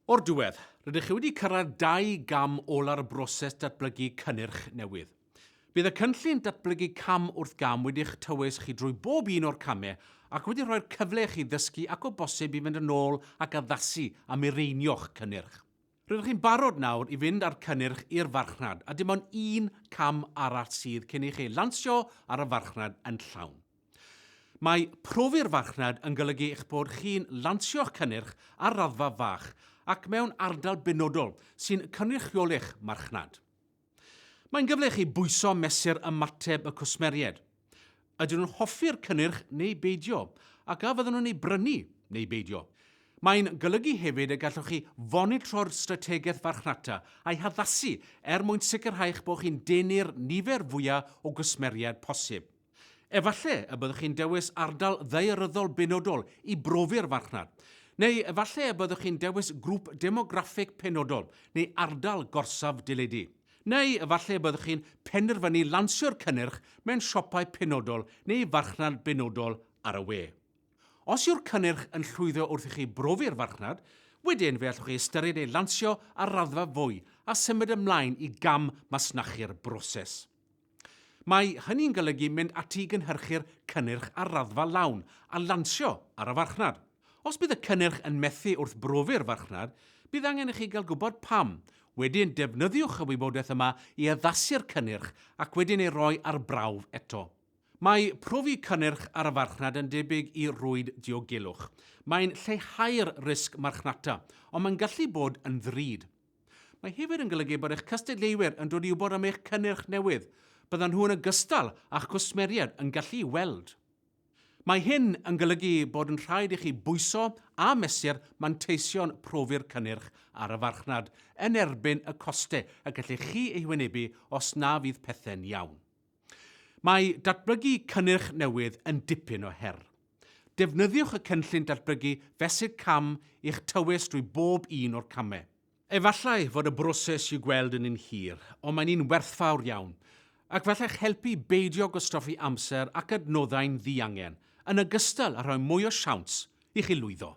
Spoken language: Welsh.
O'r diwedd, rydych chi wedi cyrraedd 2 gam ola'r broses datblygu cynnyrch newydd. Bydd y cynllun datblygu cam wrth gam wedi'ch tywys chi drwy bob un o'r camau ac wedi rhoi'r cyfle i chi ddysgu ac o bosib i fynd yn ôl ac addasu a mireinio'ch cynnyrch. Rydych chi'n barod nawr i fynd â'r cynnyrch i'r farchnad a dim ond 1 cam arall sydd cyn i chi lansio ar y farchnad yn llawn. Mae Profi'r Farchnad yn golygu eich bod chi'n lansio'ch cynnyrch ar raddfa fach ac mewn ardal benodol sy'n cynrychiolich marchnad. Mae'n gyfle i chi bwyso mesur ymateb y cwsmeriaid. Ydyn nhw'n hoffi'r cynnyrch neu beidio, ac a fydden nhw'n ei brynu neu beidio. Mae'n golygu hefyd y gallwch chi fonitro'r strategaeth farchnata a'i haddasu mwyn sicrhau eich bod chi'n denu'r nifer fwyaf o gwsmeriad posib. Efallai y byddwch chi'n dewis ardal ddaearyddol benodol i brofi'r farchnad, neu efallai y byddwch chi'n dewis grŵp demograffig penodol neu ardal gorsaf diledu. Neu efallai y byddwch chi'n penderfynu lansio'r cynnyrch mewn siopau penodol neu farchnad benodol ar y we. Os yw'r cynnyrch yn llwyddo wrth i chi brofi'r farchnad, wedyn fe allwch chi ystyried ei lansio ar raddfa fwy a symud ymlaen i gam masnachu'r broses. Mae hynny'n golygu mynd ati i gynhyrchu'r cynnyrch ar raddfa lawn a lansio ar y farchnad. Os bydd y cynnyrch yn methu wrth brofi'r farchnad, bydd angen i chi gael gwybod pam. Wedyn defnyddiwch y wybodaeth yma i addasu'r cynnyrch ac wedyn ei roi ar brawf eto. Mae profi cynnyrch ar y farchnad yn debyg i rwyd diogelwch. Mae'n lleihau'r risg marchnata, ond mae'n gallu bod yn ddrud. Mae hefyd yn golygu bod eich cystadleuwyr yn dod i wybod am eich cynnyrch newydd. Byddan nhw yn ogystal a'ch cwsmeriad yn gallu weld. Mae hyn yn golygu bod yn rhaid i chi bwyso a mesur manteision profi'r cynnyrch ar y farchnad yn erbyn y costau y gallech chi ei wynebu os na fydd pethau'n iawn. Mae datblygu cynnyrch newydd yn dipyn o her. Defnyddiwch y cynllun datblygu fesul cam i'ch tywys drwy bob un o'r camau. Efallai fod y broses i'w gweld yn un hir, ond mae'n un werthfawr iawn, ac fallai'ch helpu beidio gwastraffu amser ac adnoddau'n ddiangen, yn ogystal â rhoi mwy o siawns i chi lwyddo.